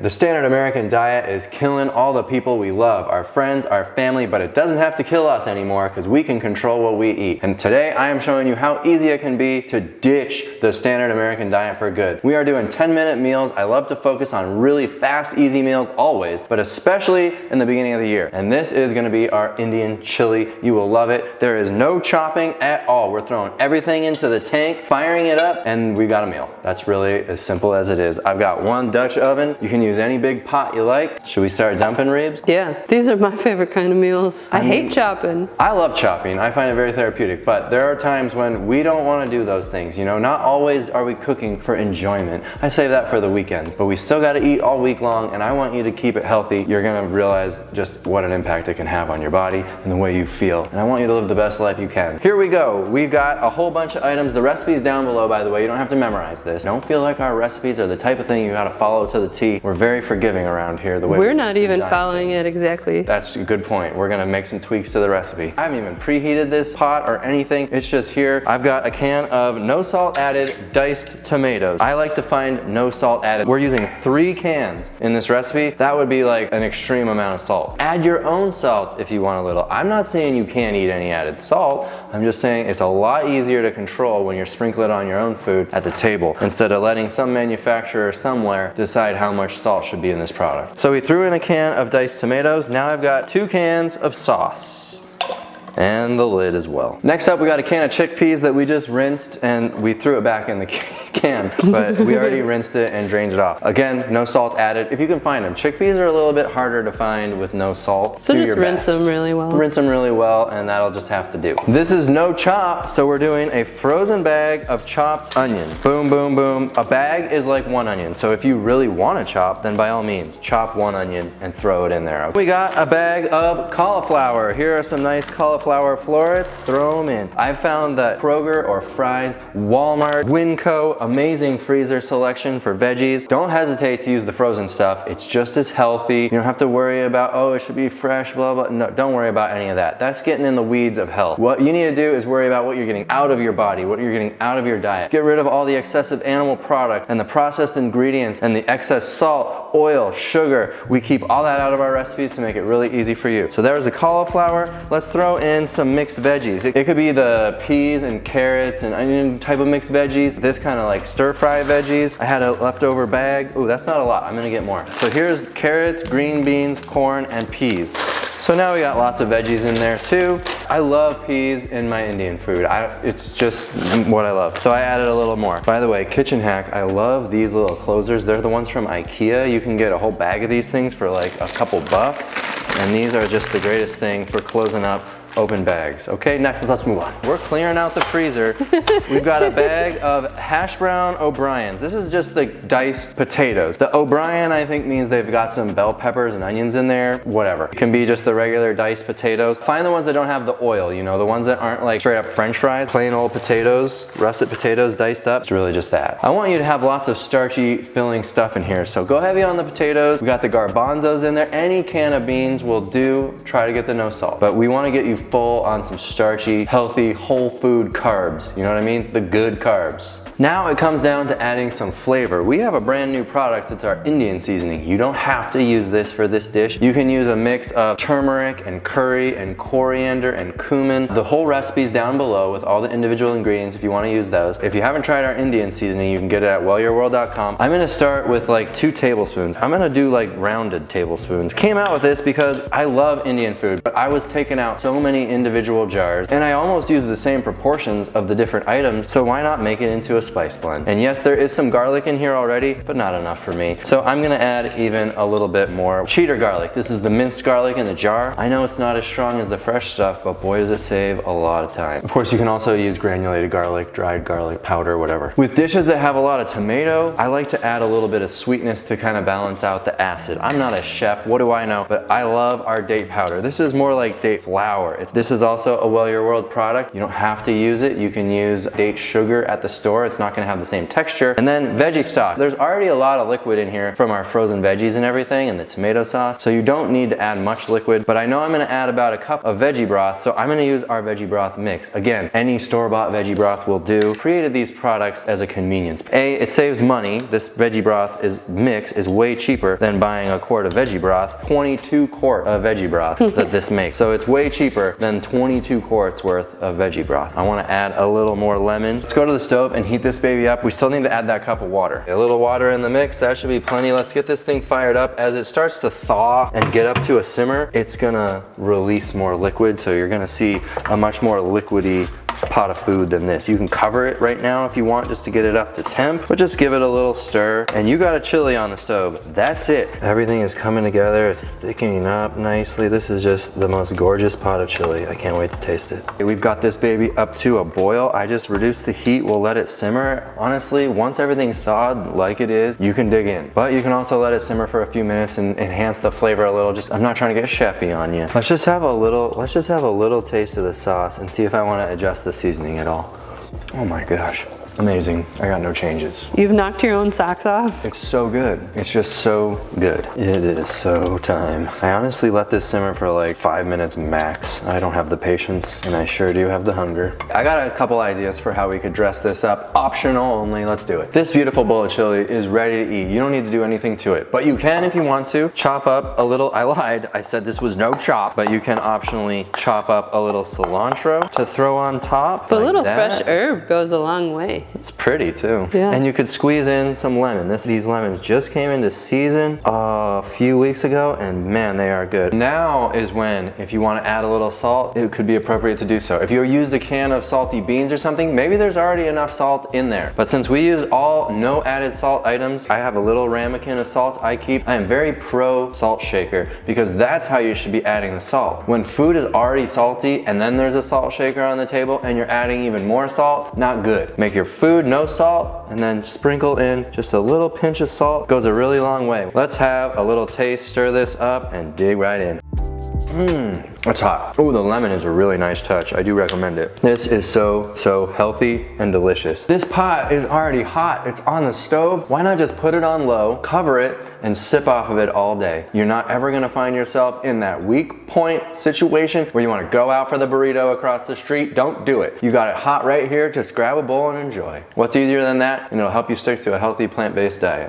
The standard American diet is killing all the people we love, our friends, our family, but it doesn't have to kill us anymore because we can control what we eat. And today I am showing you how easy it can be to ditch the standard American diet for good. We are doing 10-minute meals. I love to focus on really fast, easy meals always, but especially in the beginning of the year. And this is gonna be our Indian chili. You will love it. There is no chopping at all. We're throwing everything into the tank, firing it up, and we got a meal. That's really as simple as it is. I've got one Dutch oven. You can use any big pot you like. Should we start dumping, Reebs? Yeah, these are my favorite kind of meals. I hate chopping. I love chopping. I find it very therapeutic, but there are times when we don't want to do those things. You know, not always are we cooking for enjoyment. I save that for the weekends, but we still got to eat all week long, and I want you to keep it healthy. You're going to realize just what an impact it can have on your body and the way you feel, and I want you to live the best life you can. Here we go. We've got a whole bunch of items. The recipe's down below, by the way. You don't have to memorize this. Don't feel like our recipes are the type of thing you got to follow to the T. We're very forgiving around here. The way we're not even following it exactly. That's a good point. We're gonna make some tweaks to the recipe. I haven't even preheated this pot or anything. It's just here. I've got a can of no salt added diced tomatoes. I like to find no salt added. We're using 3 cans in this recipe. That would be like an extreme amount of salt. Add your own salt if you want a little. I'm not saying you can't eat any added salt. I'm just saying it's a lot easier to control when you're sprinkling it on your own food at the table instead of letting some manufacturer somewhere decide how much salt should be in this product. So we threw in a can of diced tomatoes. Now I've got 2 cans of sauce. And the lid as well. Next up, we got a can of chickpeas that we just rinsed, and we threw it back in the can, but we already rinsed it and drained it off. Again, no salt added. If you can find them. Chickpeas are a little bit harder to find with no salt. So just rinse them really well. Rinse them really well, and that'll just have to do. This is no chop, so we're doing a frozen bag of chopped onion. Boom, boom, boom. A bag is like 1 onion, so if you really want to chop, then by all means, chop 1 onion and throw it in there. We got a bag of cauliflower. Here are some nice cauliflower florets, throw them in. I found that Kroger or Fry's, Walmart, Winco, amazing freezer selection for veggies. Don't hesitate to use the frozen stuff. It's just as healthy. You don't have to worry about, oh, it should be fresh, blah, blah. No, don't worry about any of that. That's getting in the weeds of health. What you need to do is worry about what you're getting out of your body, what you're getting out of your diet. Get rid of all the excessive animal product and the processed ingredients and the excess salt, oil, sugar. We keep all that out of our recipes to make it really easy for you. So there's the cauliflower. Let's throw in some mixed veggies. It could be the peas and carrots and onion type of mixed veggies. This kind of like stir fry veggies. I had a leftover bag. Ooh, that's not a lot. I'm gonna get more. So here's carrots, green beans, corn, and peas. So now we got lots of veggies in there too. I love peas in my Indian food. It's just what I love. So I added a little more. By the way, kitchen hack, I love these little closers. They're the ones from IKEA. You can get a whole bag of these things for like a couple bucks. And these are just the greatest thing for closing up open bags. Okay, next, let's move on. We're clearing out the freezer. We've got a bag of hash brown O'Brien's. This is just the diced potatoes. The O'Brien, I think, means they've got some bell peppers and onions in there, whatever. It can be just the regular diced potatoes. Find the ones that don't have the oil, you know, the ones that aren't like straight up French fries. Plain old potatoes, russet potatoes diced up. It's really just that. I want you to have lots of starchy filling stuff in here, so go heavy on the potatoes. We got the garbanzos in there. Any can of beans will do. Try to get the no salt, but we want to get you full on some starchy, healthy, whole food carbs. You know what I mean? The good carbs. Now it comes down to adding some flavor. We have a brand new product. It's our Indian seasoning. You don't have to use this for this dish. You can use a mix of turmeric and curry and coriander and cumin. The whole recipe's down below with all the individual ingredients if you want to use those. If you haven't tried our Indian seasoning, you can get it at wellyourworld.com. I'm gonna start with like 2 tablespoons. I'm gonna do like rounded tablespoons. Came out with this because I love Indian food, but I was taking out so many individual jars and I almost used the same proportions of the different items, so why not make it into a spice blend? And yes, there is some garlic in here already, but not enough for me. So I'm gonna add even a little bit more cheater garlic. This is the minced garlic in the jar. I know it's not as strong as the fresh stuff, but boy does it save a lot of time. Of course, you can also use granulated garlic, dried garlic powder, whatever. With dishes that have a lot of tomato, I like to add a little bit of sweetness to kind of balance out the acid. I'm not a chef, what do I know? But I love our date powder. This is more like date flour. This is also a Well Your World product. You don't have to use it. You can use date sugar at the store. It's it's not gonna have the same texture. And then veggie stock. There's already a lot of liquid in here from our frozen veggies and everything and the tomato sauce, so you don't need to add much liquid, but I know I'm gonna add about a cup of veggie broth, so I'm gonna use our veggie broth mix. Again, any store-bought veggie broth will do. Created these products as a convenience. A, it saves money. This veggie broth mix is way cheaper than buying a quart of veggie broth. 22 quart of veggie broth that this makes. So it's way cheaper than 22 quarts worth of veggie broth. I wanna add a little more lemon. Let's go to the stove and heat this baby up. We still need to add that cup of water. A little water in the mix, that should be plenty. Let's get this thing fired up. As it starts to thaw and get up to a simmer, it's gonna release more liquid, so you're gonna see a much more liquidy pot of food than this. You can cover it right now if you want, just to get it up to temp, but just give it a little stir and you got a chili on the stove. That's it. Everything is coming together. It's thickening up nicely. This is just the most gorgeous pot of chili. I can't wait to taste it. We've got this baby up to a boil. I just reduced the heat. We'll let it simmer. Honestly, once everything's thawed like it is, you can dig in, but you can also let it simmer for a few minutes and enhance the flavor a little. I'm not trying to get chefy on you. Let's just have a little taste of the sauce and see if I want to adjust the seasoning at all. Oh my gosh, amazing. I got no changes. You've knocked your own socks off. It's so good. It's just so good. It is so time. I honestly let this simmer for like 5 minutes max. I don't have the patience and I sure do have the hunger. I got a couple ideas for how we could dress this up. Optional only, let's do it. This beautiful bowl of chili is ready to eat. You don't need to do anything to it, but you can if you want to. Chop up a little, I lied, I said this was no chop, but you can optionally chop up a little cilantro to throw on top. But a like little that. fresh herb goes a long way. It's pretty too. Yeah. And you could squeeze in some lemon. These lemons just came into season a few weeks ago and man, they are good. Now is when, if you want to add a little salt, it could be appropriate to do so. If you used a can of salty beans or something, maybe there's already enough salt in there. But since we use all no added salt items, I have a little ramekin of salt I keep. I am very pro salt shaker because that's how you should be adding the salt. When food is already salty and then there's a salt shaker on the table and you're adding even more salt, not good. Make your food no salt and then sprinkle in just a little pinch of salt. Goes a really long way. Let's have a little taste, stir this up and dig right in. It's hot. Oh, the lemon is a really nice touch. I do recommend it. This is so healthy and delicious. This pot is already hot. It's on the stove. Why not just put it on low, cover it, and sip off of it all day? You're not ever gonna find yourself in that weak point situation where you wanna go out for the burrito across the street. Don't do it. You got it hot right here. Just grab a bowl and enjoy. What's easier than that? And it'll help you stick to a healthy plant-based diet.